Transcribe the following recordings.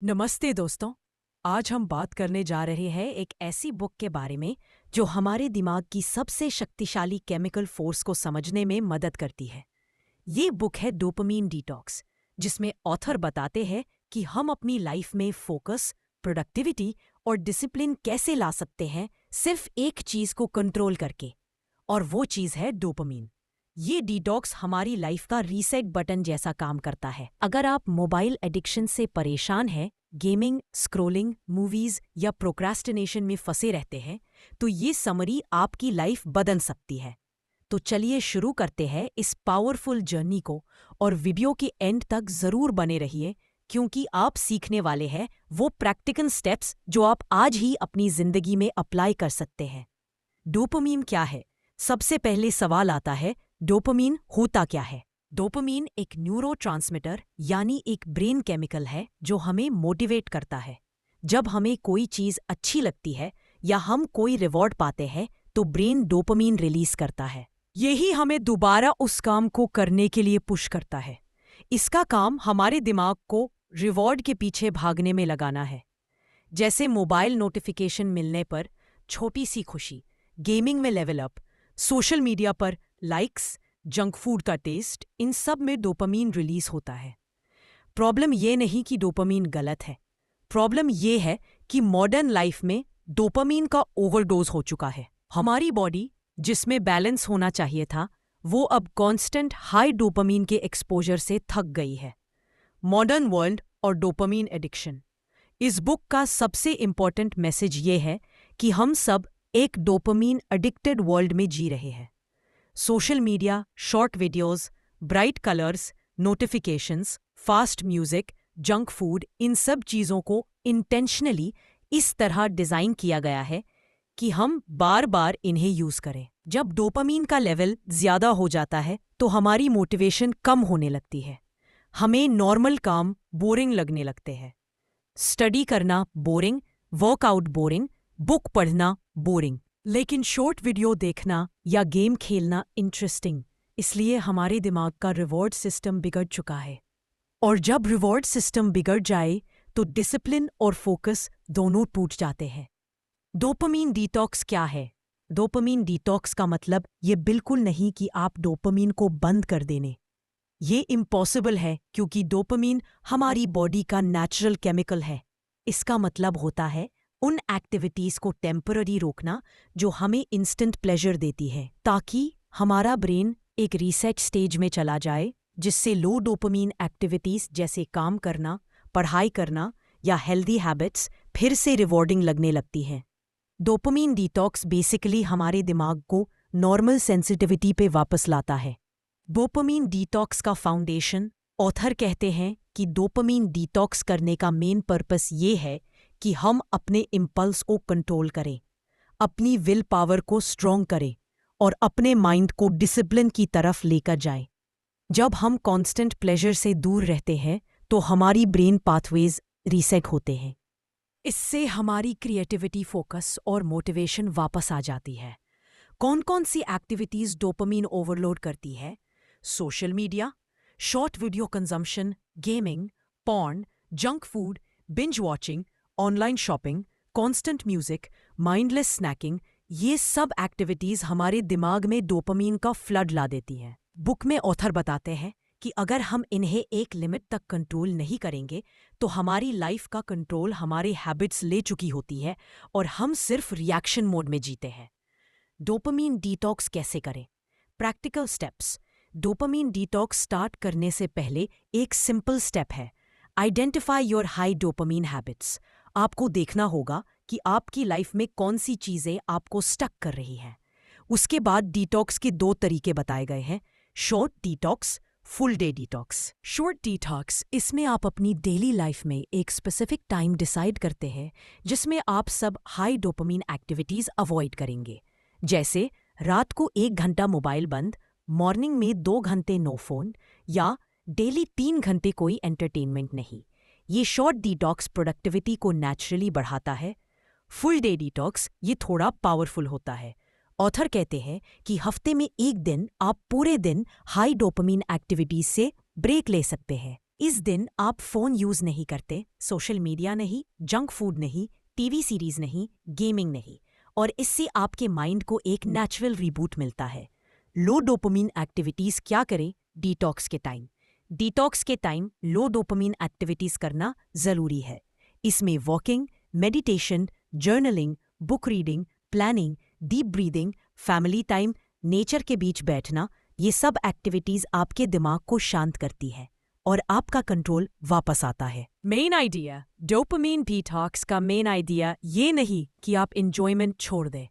नमस्ते दोस्तों। आज हम बात करने जा रहे हैं एक ऐसी बुक के बारे में जो हमारे दिमाग की सबसे शक्तिशाली केमिकल फोर्स को समझने में मदद करती है। ये बुक है डोपामीन डिटॉक्स, जिसमें ऑथर बताते हैं कि हम अपनी लाइफ में फोकस, प्रोडक्टिविटी और डिसिप्लिन कैसे ला सकते हैं सिर्फ एक चीज को कंट्रोल करके, और वो चीज है डोपामीन। ये डिटॉक्स हमारी लाइफ का रीसेट बटन जैसा काम करता है। अगर आप मोबाइल एडिक्शन से परेशान हैं, गेमिंग, स्क्रोलिंग, मूवीज या प्रोक्रास्टिनेशन में फंसे रहते हैं, तो ये समरी आपकी लाइफ बदल सकती है। तो चलिए शुरू करते हैं इस पावरफुल जर्नी को, और वीडियो के एंड तक जरूर बने रहिए, क्योंकि आप सीखने वाले हैं वो प्रैक्टिकल स्टेप्स जो आप आज ही अपनी जिंदगी में अप्लाई कर सकते हैं। डोपामीन क्या है? सबसे पहले सवाल आता है, डोपामीन होता क्या है? डोपामीन एक न्यूरोट्रांसमीटर यानी एक ब्रेन केमिकल है जो हमें मोटिवेट करता है। जब हमें कोई चीज अच्छी लगती है या हम कोई रिवॉर्ड पाते हैं तो ब्रेन डोपामीन रिलीज करता है। यही हमें दोबारा उस काम को करने के लिए पुश करता है। इसका काम हमारे दिमाग को रिवॉर्ड के पीछे भागने में लगाना है। जैसे मोबाइल नोटिफिकेशन मिलने पर छोटी सी खुशी, गेमिंग में लेवल अप, सोशल मीडिया पर लाइक्स, जंक फूड का टेस्ट, इन सब में डोपामीन रिलीज होता है। प्रॉब्लम ये नहीं कि डोपामीन गलत है। प्रॉब्लम ये है कि मॉडर्न लाइफ में डोपामीन का ओवरडोज हो चुका है। हमारी बॉडी, जिसमें बैलेंस होना चाहिए था, वो अब कांस्टेंट हाई डोपामीन के एक्सपोजर से थक गई है। मॉडर्न वर्ल्ड और डोपामीन एडिक्शन। इस बुक का सबसे इंपॉर्टेंट मैसेज ये है कि हम सब एक डोपामीन एडिक्टेड वर्ल्ड में जी रहे हैं। Social media, short videos, bright colours, notifications, fast music, junk food, इन सब चीज़ों को इंटेंशनली इस तरह डिज़ाइन किया गया है कि हम बार बार इन्हें यूज़ करें। जब डोपामीन का लेवल ज़्यादा हो जाता है तो हमारी मोटिवेशन कम होने लगती है। हमें नॉर्मल काम बोरिंग लगने लगते हैं। स्टडी करना बोरिंग, वर्कआउट बोरिंग, बुक पढ़ना बोरिंग, लेकिन शॉर्ट वीडियो देखना या गेम खेलना इंटरेस्टिंग। इसलिए हमारे दिमाग का रिवॉर्ड सिस्टम बिगड़ चुका है। और जब रिवॉर्ड सिस्टम बिगड़ जाए तो डिसिप्लिन और फोकस दोनों टूट जाते हैं। डोपामीन डिटॉक्स क्या है? डोपामीन डिटॉक्स का मतलब ये बिल्कुल नहीं कि आप डोपामीन को बंद कर देने। ये इम्पॉसिबल है, क्योंकि डोपामीन हमारी बॉडी का नेचुरल केमिकल है। इसका मतलब होता है उन एक्टिविटीज को टेम्पररी रोकना जो हमें इंस्टेंट प्लेजर देती है, ताकि हमारा ब्रेन एक रीसेट स्टेज में चला जाए, जिससे लो डोपामीन एक्टिविटीज जैसे काम करना, पढ़ाई करना या हेल्दी हैबिट्स फिर से रिवॉर्डिंग लगने लगती हैं। डोपामीन डिटॉक्स बेसिकली हमारे दिमाग को नॉर्मल सेंसिटिविटी पे वापस लाता है। डोपामीन डिटॉक्स का फाउंडेशन, ऑथर कहते हैं कि डोपामीन डिटॉक्स करने का मेन पर्पस ये है कि हम अपने इम्पल्स को कंट्रोल करें, अपनी विल पावर को स्ट्रॉन्ग करें और अपने माइंड को डिसिप्लिन की तरफ लेकर जाएं। जब हम कांस्टेंट प्लेजर से दूर रहते हैं तो हमारी ब्रेन पाथवेज रीसेट होते हैं। इससे हमारी क्रिएटिविटी, फोकस और मोटिवेशन वापस आ जाती है। कौन कौन सी एक्टिविटीज डोपामीन ओवरलोड करती है? Social media, short video consumption, gaming, porn, junk food, binge watching, online shopping, constant music, mindless snacking, ये सब एक्टिविटीज हमारे दिमाग में डोपामीन का फ्लड ला देती हैं। बुक में ऑथर बताते हैं कि अगर हम इन्हें एक लिमिट तक कंट्रोल नहीं करेंगे तो हमारी लाइफ का कंट्रोल हमारे हैबिट्स ले चुकी होती है और हम सिर्फ रिएक्शन मोड में जीते हैं। डोपामीन डिटॉक्स कैसे करें? Practical steps. Dopamine detox start करने से पहले एक सिंपल स्टेप है, identify your high dopamine habits. आपको देखना होगा कि आपकी लाइफ में कौन सी चीज़ें आपको स्टक कर रही हैं। उसके बाद डिटॉक्स के 2 तरीके बताए गए हैं, short detox, full day detox. Short detox, इसमें आप अपनी डेली लाइफ में एक स्पेसिफिक टाइम डिसाइड करते हैं जिसमें आप सब हाई डोपामीन एक्टिविटीज़ अवॉइड करेंगे। जैसे रात को 1 घंटा मोबाइल बंद, मॉर्निंग में 2 घंटे नो फोन, या डेली 3 घंटे कोई एंटरटेनमेंट नहीं। ये शॉर्ट डिटॉक्स प्रोडक्टिविटी को नेचुरली बढ़ाता है। फुल डे डिटॉक्स ये थोड़ा पावरफुल होता है। ऑथर कहते हैं कि हफ्ते में 1 दिन आप पूरे दिन हाई डोपामीन एक्टिविटीज से ब्रेक ले सकते हैं। इस दिन आप फ़ोन यूज़ नहीं करते, सोशल मीडिया नहीं, जंक फूड नहीं, टीवी सीरीज़ नहीं, गेमिंग नहीं, और इससे आपके माइंड को एक नेचुरल रिबूट मिलता है। लो डोपामिन एक्टिविटीज़ क्या करें डिटॉक्स के टाइम? डिटॉक्स के टाइम लो डोपामिन एक्टिविटीज़ करना ज़रूरी है। इसमें walking, meditation, journaling, book reading, planning, deep breathing, family time, nature के बीच बैठना, ये सब एक्टिविटीज़ आपके दिमाग को शांत करती है और आपका कंट्रोल वापस आता है। मेन आइडिया डोपामिन डिटॉक्स का मेन आइडिया ये नहीं कि आप इंजॉयमेंट छोड़ दें।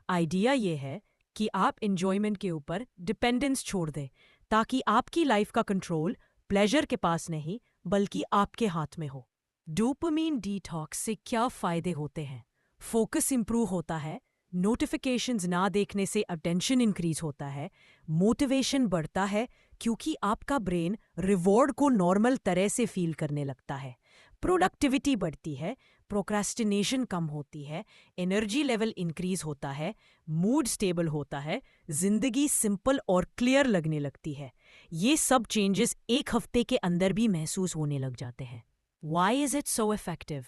आइडिया ये है कि आप इंजॉयमेंट के ऊपर डिपेंडेंस छोड़ दें, ताकि आपकी लाइफ का कंट्रोल प्लेजर के पास नहीं बल्कि आपके हाथ में हो। डोपामिन डिटॉक्स से क्या फ़ायदे होते हैं? फोकस इंप्रूव होता है, नोटिफिकेशंस ना देखने से अटेंशन इंक्रीज होता है, मोटिवेशन बढ़ता है क्योंकि आपका ब्रेन रिवॉर्ड को नॉर्मल तरह से फील करने लगता है, प्रोडक्टिविटी बढ़ती है, प्रोक्रेस्टिनेशन कम होती है, एनर्जी लेवल इंक्रीज होता है, मूड स्टेबल होता है, जिंदगी सिंपल और क्लियर लगने लगती है। ये सब चेंजेस एक हफ्ते के अंदर भी महसूस होने लग जाते हैं। Why is it so effective?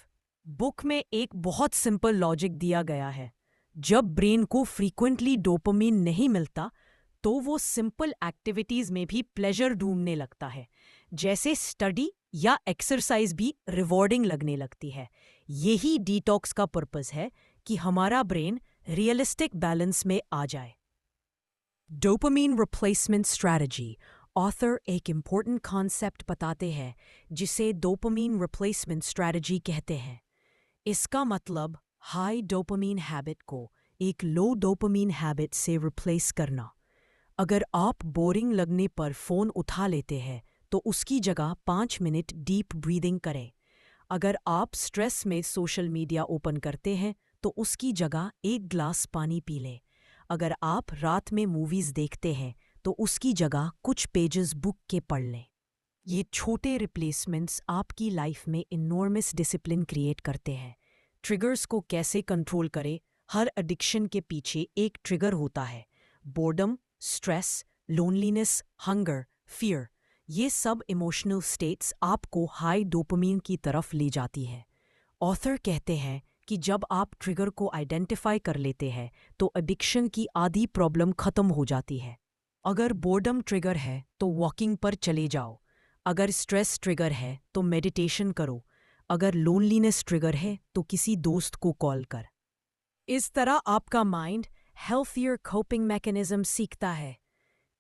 Book में एक बहुत सिंपल लॉजिक दिया गया है। जब ब्रेन को फ्रीक्वेंटली डोपामिन नहीं मिलता तो वो सिंपल एक्टिविटीज में भी प्लेजर ढूंढने लगता है, जैसे स्टडी या एक्सरसाइज भी रिवॉर्डिंग लगने लगती है। यही डिटॉक्स का पर्पस है कि हमारा ब्रेन रियलिस्टिक बैलेंस में आ जाए। डोपामिन रिप्लेसमेंट स्ट्रैटेजी ऑथर एक इम्पोर्टेंट कॉन्सेप्ट बताते हैं जिसे डोपामिन रिप्लेसमेंट स्ट्रैटेजी कहते हैं। इसका मतलब हाई डोपामिन हैबिट को एक लो डोपामिन हैबिट से रिप्लेस करना। अगर आप बोरिंग लगने पर फ़ोन उठा लेते हैं तो उसकी जगह 5 मिनट डीप ब्रीदिंग करें। अगर आप स्ट्रेस में सोशल मीडिया ओपन करते हैं तो उसकी जगह एक ग्लास पानी पी लें। अगर आप रात में मूवीज़ देखते हैं तो उसकी जगह कुछ पेजेस बुक के पढ़ लें। ये छोटे रिप्लेसमेंट्स आपकी लाइफ में इनॉर्मस डिसिप्लिन क्रिएट करते हैं। ट्रिगर्स को कैसे कंट्रोल करें? हर एडिक्शन के पीछे एक ट्रिगर होता है। Boredom, stress, loneliness, hunger, fear, ये सब इमोशनल स्टेट्स आपको हाई डोपामिन की तरफ ले जाती है। ऑथर कहते हैं कि जब आप ट्रिगर को आइडेंटिफाई कर लेते हैं तो एडिक्शन की आधी प्रॉब्लम खत्म हो जाती है। अगर बोर्डम ट्रिगर है तो वॉकिंग पर चले जाओ। अगर स्ट्रेस ट्रिगर है तो मेडिटेशन करो। अगर लोनलीनेस ट्रिगर है तो किसी दोस्त को कॉल कर। इस तरह आपका माइंड हेल्थियर कोपिंग मैकेनिज्म सीखता है।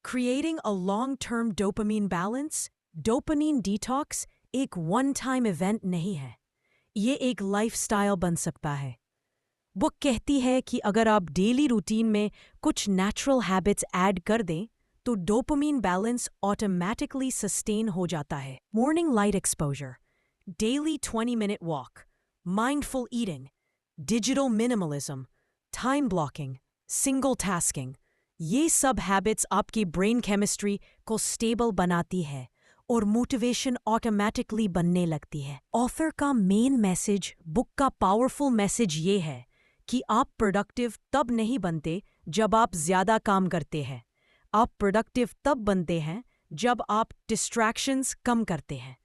Creating a long term dopamine balance, dopamine detox एक वन टाइम इवेंट नहीं है, ये एक लाइफस्टाइल बन सकता है। बुक कहती है कि अगर आप डेली रूटीन में कुछ नेचुरल हैबिट्स ऐड कर दें तो डोपामिन बैलेंस ऑटोमेटिकली सस्टेन हो जाता है। Morning light exposure, daily 20-minute walk, mindful eating, digital minimalism, time blocking, single tasking, ये सब हैबिट्स आपकी ब्रेन केमिस्ट्री को स्टेबल बनाती है और मोटिवेशन ऑटोमेटिकली बनने लगती है। ऑथर का मेन मैसेज, बुक का पावरफुल मैसेज ये है कि आप प्रोडक्टिव तब नहीं बनते जब आप ज़्यादा काम करते हैं। आप प्रोडक्टिव तब बनते हैं जब आप डिस्ट्रैक्शंस कम करते हैं।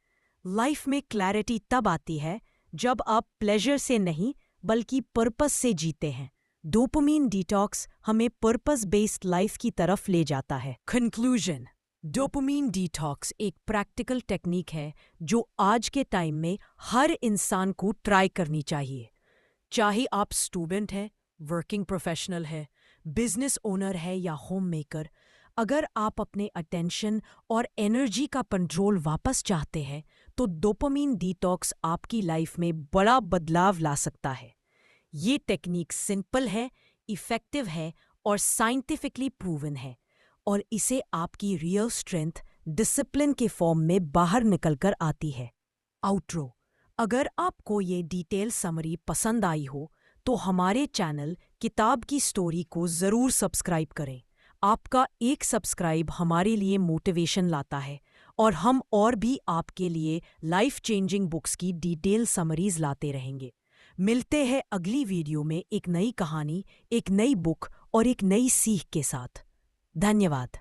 लाइफ में क्लैरिटी तब आती है जब आप प्लेजर से नहीं बल्कि पर्पस से जीते हैं। डोपामिन डिटॉक्स हमें पर्पस बेस्ड लाइफ की तरफ ले जाता है। कंक्लूजन, डोपामिन डिटॉक्स एक प्रैक्टिकल टेक्निक है जो आज के टाइम में हर इंसान को ट्राई करनी चाहिए। चाहे आप स्टूडेंट हैं, वर्किंग प्रोफेशनल है, बिजनेस ओनर है या होम मेकर, अगर आप अपने अटेंशन और एनर्जी का कंट्रोल वापस चाहते हैं तो डोपामिन डिटॉक्स आपकी लाइफ में बड़ा बदलाव ला सकता है। ये टेक्निक सिंपल है, इफ़ेक्टिव है और साइंटिफिकली प्रूवन है, और इसे आपकी रियल स्ट्रेंथ डिसिप्लिन के फॉर्म में बाहर निकलकर आती है। आउटरो, अगर आपको ये डिटेल समरी पसंद आई हो तो हमारे चैनल किताब की स्टोरी को ज़रूर सब्सक्राइब करें। आपका एक सब्सक्राइब हमारे लिए मोटिवेशन लाता है और हम और भी आपके लिए लाइफ चेंजिंग बुक्स की डिटेल समरीज लाते रहेंगे। मिलते हैं अगली वीडियो में एक नई कहानी, एक नई बुक और एक नई सीख के साथ। धन्यवाद।